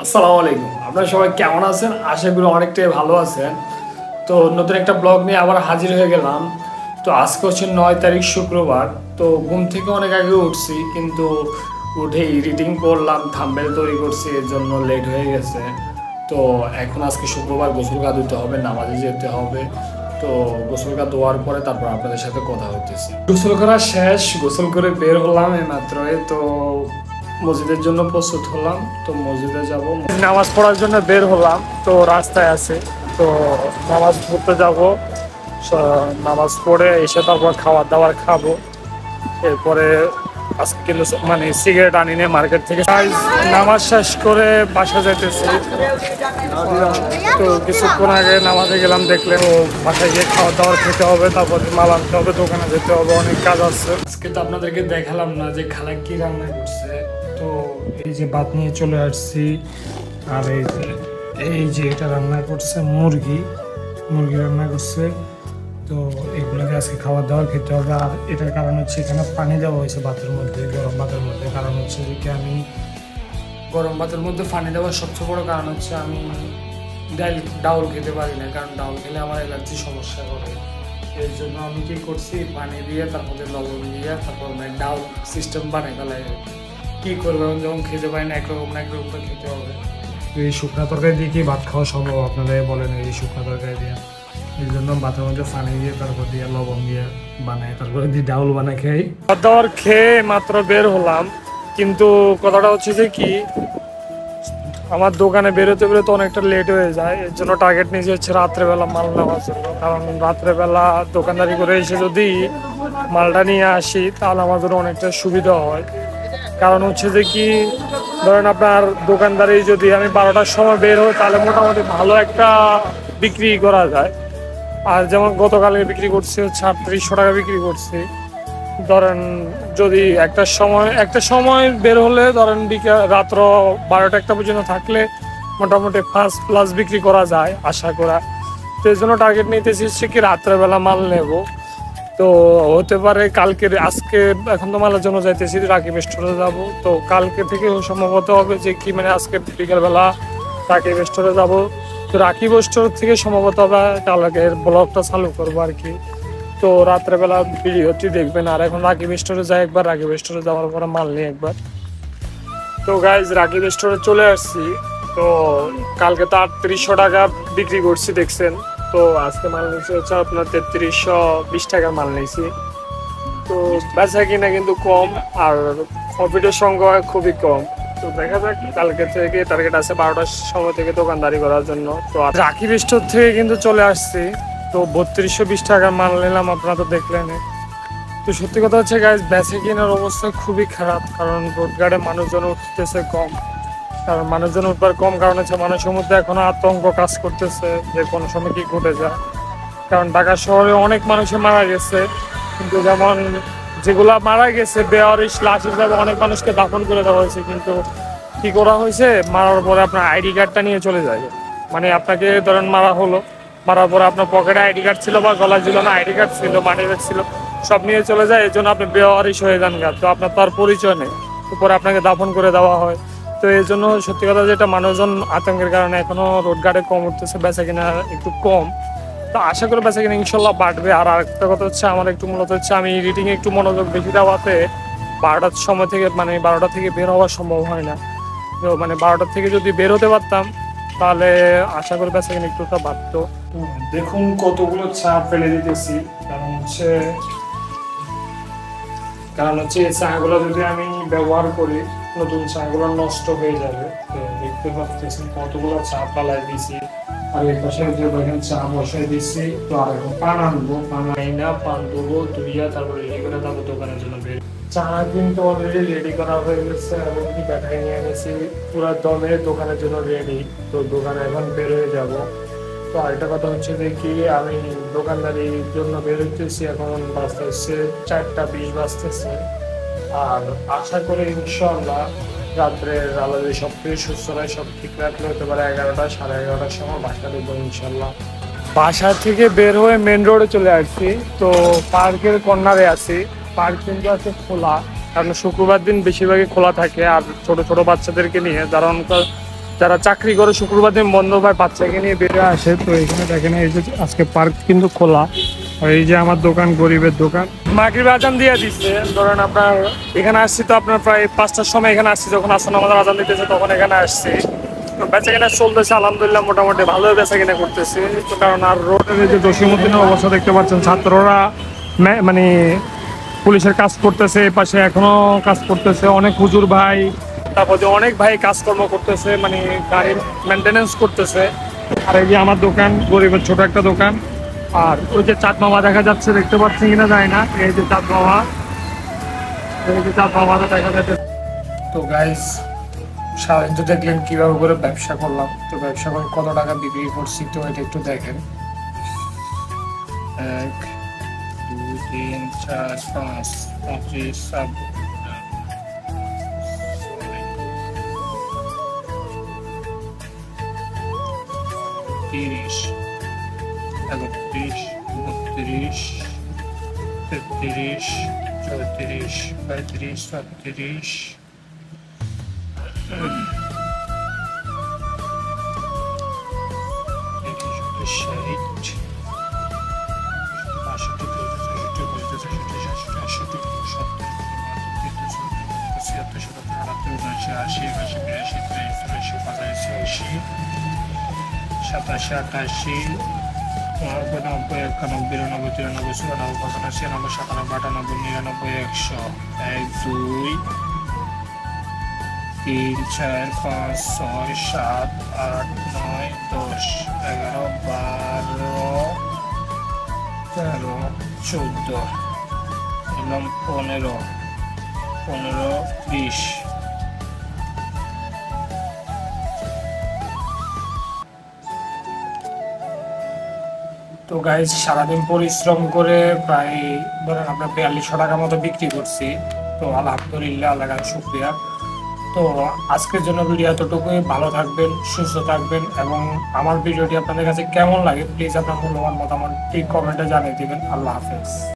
আসসালামু আলাইকুম। আপনারা সবাই কেমন আছেন? আশা করি অনেকটাই ভালো আছেন। তো নতুন একটা ব্লগ নিয়ে আবার হাজির হয়ে গেলাম। তো আজকে হচ্ছে 9 তারিখ শুক্রবার। তো ঘুম থেকে অনেক আগে উঠছি, কিন্তু উঠে এডিটিং করলাম, থাম্বনেল তৈরি করছি, এর জন্য লেট হয়ে গেছে। তো এখন আজকে শুক্রবার, গোসল গা ধুতে হবে, নামাজে যেতে হবে। তো গোসল গা ধোয়ার পরে তারপর আপনাদের সাথে কথা হইতেছে। গোসল করা শেষ, গোসল করে বের হলাম এই মাত্রই। তো মসজিদের জন্য প্রস্তুত হলাম। তো মসজিদে যাব, নামাজ পড়ার জন্য বের হলাম। তো রাস্তায় আছে, তো নামাজ পড়তে যাব। নামাজ পড়ে এসে তারপর খাবার দাবার খাবো। এরপরে আজকে কিন্তু মানে সিগারেট আনিনি মার্কেট থেকে। নামাজ শেষ করে বাসা যাইতেছি। তো কিছুক্ষণ আগে নামাজে গেলাম, দেখলে ও বাসায় গিয়ে খাওয়া দাওয়ার খেতে হবে, তারপর মাল আনতে হবে, দোকানে যেতে হবে, অনেক কাজ আছে। আজকে তো আপনাদেরকে দেখালাম না যে খালা কি রান্না করছে। তো এই যে ভাত নিয়ে চলে আসছি, আর এই যে এটা রান্না করছে মুরগি রান্না করছে। তো এগুলোকে আজকে খাবার দাবার খেতে হবে। আর এটার কারণ হচ্ছে এখানে পানি দেওয়া হয়েছে ভাতের মধ্যে, গরম ভাতের মধ্যে। কারণ হচ্ছে যে কি আমি গরম ভাতের মধ্যে পানি দেওয়ার সবচেয়ে বড় কারণ হচ্ছে আমি ডাউল খেতে পারি না, কারণ ডাউল খেলে আমার অ্যালার্জি সমস্যা করে। এর জন্য আমি কি করছি, পানি দিয়ে তার মধ্যে লবণ দিয়ে তারপর ডাউল সিস্টেম বানাই ফেলাই। কী করবো, যখন খেতে পারি না, একরকম না একরকম তো খেতে হবে। তো এই শুকনা তরকারি দিয়ে কি ভাত খাওয়া সম্ভব? আপনারা বলেন এই শুকনা তরকারি দিয়ে। এই জন্য ভাতের মধ্যে পানি দিয়ে তারপর দিয়ে লবণ দিয়ে বানাই, তারপরে দিয়ে ডাউল বানাই খাই। খাবার দাবার খেয়ে মাত্র বের হলাম, কিন্তু কথাটা হচ্ছে যে কি আমার দোকানে বেরোতে বেরোতে অনেকটা লেট হয়ে যায়। এর জন্য টার্গেট নিয়েছি হচ্ছে রাত্রেবেলা মাল নেওয়ার জন্য। কারণ রাত্রেবেলা দোকানদারি করে এসে যদি মালটা নিয়ে আসি তাহলে আমার জন্য অনেকটা সুবিধা হয়। কারণ হচ্ছে যে কি ধরেন আপনার দোকানদারি যদি আমি 12টার সময় বের হই তাহলে মোটামুটি ভালো একটা বিক্রি করা যায়। আর যেমন গতকালকে বিক্রি করছি হচ্ছে 3800 টাকা বিক্রি করছি। ধরেন যদি একটা সময় বের হলে ধরেন রাত্র 12টা 1টা পর্যন্ত থাকলে মোটামুটি 5+ বিক্রি করা যায় আশা করা। তো এই জন্য টার্গেট নিতেছি হচ্ছে কি রাত্রেবেলা মাল নেব। তো হতে পারে আজকে এখন তো মালের জন্য যাইতেছি, রাকিব স্টোরে যাব। তো কালকে থেকে সম্ভবত হবে যে কি মানে আজকে বিকেলবেলা রাকিব স্টোরে যাব। তো রাকিব স্টোর থেকে সম্ভবত হবে কালকের ব্লগটা চালু করবো আর কি। তো রাত্রেবেলা ভিডিওটি দেখবেন। আর এখন রাকিব স্টোরে যাই একবার, রাকিব স্টোরে যাওয়ার পরে মাল নিই একবার। তো গাইজ রাকিব স্টোরে চলে আসছি। তো কালকে তো 3800 টাকা বিক্রি করছি দেখছেন। তো আজকে মাল নিয়েছি হচ্ছে আপনার 3320 টাকার মাল নিয়েছি। তো বেচা কিনা কিন্তু কম, আর প্রফিটের সংখ্যা খুবই কম। তো দেখা যাক, কালকে থেকে টার্গেট আছে 12টার সময় থেকে দোকানদারি করার জন্য। তো রাকিব স্টোর থেকে কিন্তু চলে আসছি। তো 3220 টাকার মাল নিলাম, আপনারা তো দেখলেন। তো সত্যি কথা হচ্ছে গাইজ বেচা কেনার অবস্থা খুবই খারাপ, কারণ রোডঘাটে মানুষজন উঠতেছে কম। কারণ মানুষজন উঠবার কম কারণ হচ্ছে মানুষের মধ্যে এখনো আতঙ্ক কাজ করতেছে যে কোনো সময় কি ঘটে যায়। কারণ ঢাকা শহরে অনেক মানুষে মারা গেছে, কিন্তু যেমন যেগুলা মারা গেছে বেওয়ারিশ লাশ হিসাবে অনেক মানুষকে দাফন করে দেওয়া হয়েছে। কিন্তু কি করা হয়েছে, মারার পরে আপনার আইডি কার্ডটা নিয়ে চলে যায়। মানে আপনাকে ধরেন মারার পরে আপনার পকেটে আইডি কার্ড ছিল বা গলায় ঝুলানো আইডি কার্ড ছিল, মানি ব্যাগ ছিল, সব নিয়ে চলে যায়। এই জন্য আপনি বেওয়ারিশ হয়ে যান গা। তো আপনার তার পরিচয় নেই, উপরে আপনাকে দাফন করে দেওয়া হয়। তো এই জন্য সত্যি কথা যেটা মানুষজন আতঙ্কের কারণে এখনো রোডঘাটে কম উঠতেছে, বেচা কিনা একটু কম। তো আশা করি বেচা কিনা ইনশাল্লাহ বাড়বে। আর আরেকটা কথা হচ্ছে আমার একটু মূলত হচ্ছে আমি এডিটিংয়ে একটু মনোযোগ বেশি দেওয়াতে 12টার সময় থেকে মানে 12টা থেকে বের হওয়া সম্ভব হয় না। তো মানে 12টার থেকে যদি বের হতে পারতাম তাহলে আশা করি বেচা কিনা একটুটা বাড়তো। দেখুন কতগুলো চা ফেলে দিতেছি, কারণ হচ্ছে এই চাগুলো যদি আমি ব্যবহার করি নতুন চাগুলো নষ্ট হয়ে যাবে। তো দেখতে পাচ্ছেন কতগুলো চা পালাই দিয়েছি। আর এই পাশে যে দেখেন চা বসাই দিচ্ছি। তো আর এখন পান আনবো, পান আইনা পান দেবো ধুইয়া তারপরে রেডি করে যাবো দোকানের জন্য বের। চা কিন্তু অলরেডি রেডি করা হয়ে গেছে এবং কি ব্যাটারি নিয়ে এনেছি পুরো দমে দোকানের জন্য রেডি। তো দোকানে এখন বের হয়ে যাবো। তো আরেকটা কথা হচ্ছে যে কি আমি দোকানদারির জন্য বের হইতেছি, এখন বাজতেছে 4টা 20 বাজতেছে। আর আশা করি ইনশাআল্লাহ রাত্রের আলাদা সব কিছু সুস্থ হয়, সব ঠিক রাখলে হতে পারে 11টা 11:30টার সময় বাসা ঢুকবো ইনশাল্লাহ। বাসা থেকে বের হয়ে মেন রোডে চলে আসছি। তো পার্কের কর্নারে আছি। পার্ক কিন্তু আছে খোলা, কারণ শুক্রবার দিন বেশিরভাগই খোলা থাকে। আর ছোট ছোট বাচ্চাদেরকে নিয়ে যারা চাকরি করে শুক্রবার দিন বন্ধ পায় বাচ্চাকে নিয়ে বেরিয়ে আসে। তো এখানে দেখেন এই যে আজকে পার্ক কিন্তু খোলা। আর এই যে আমার দোকান, গরিবের দোকান, মাগরিব আজান দিয়ে দিচ্ছে। ধরেন আপনার এখানে আসছি তো আপনার প্রায় 5টার সময় এখানে আসছি, যখন আসলে আমাদের আজান দিতেছে তখন এখানে আসছি। তো বেচা কিনা চলতেছে আলহামদুলিল্লাহ, মোটামুটি ভালো বেচা কিনা করতেছে। তো কারণ আর রোডের এই যে জসীমউদ্দিনের অবস্থা দেখতে পাচ্ছেন, ছাত্ররা মানে পুলিশের কাজ করতেছে, এই পাশে এখনো কাজ করতেছে অনেক হুজুর ভাই, তারপর যে অনেক ভাই কাজকর্ম করতেছে, মানে গাড়ির মেনটেনেন্স করতেছে। আর এই যে আমার দোকান, গরিবের ছোট একটা দোকান। আর ওই যে চাঁদ মামা দেখা যাচ্ছে, দেখতে পাচ্ছেন কিনা যায় না, এই যে চাঁদ মামা, এই যে চাঁদ মামাটা দেখা যাচ্ছে। তো গাইস, সারাদিন তো দেখলেন কিভাবে করে ব্যবসা করলাম। তো ব্যবসা করে কত টাকা বিক্রি করছি তো এটা একটু দেখেন। 1 2 3 4 5 25 30 31 32 33 34 35 36 সাতাশি, আটাশি, 99, 91, 92, 93, 94, 95, 96, 97, 98, 99, 100, 1 2 3 4 5 6 7 8 9 10 11 12 13 14 এবং 15 20। তো গাইজ সারাদিন পরিশ্রম করে প্রায় ধরেন আমরা 4200 টাকা মতো বিক্রি করছি। তো আলহামদুলিল্লাহ, আল্লাহর কাছে শুকরিয়া। তো আজকের জন্য ভিডিও এতটুকুই। ভালো থাকবেন, সুস্থ থাকবেন, এবং আমার ভিডিওটি আপনাদের কাছে কেমন লাগে প্লিজ আপনার মূল্যবান মতামতটি কমেন্টে জানিয়ে দিবেন। আল্লাহ হাফেজ।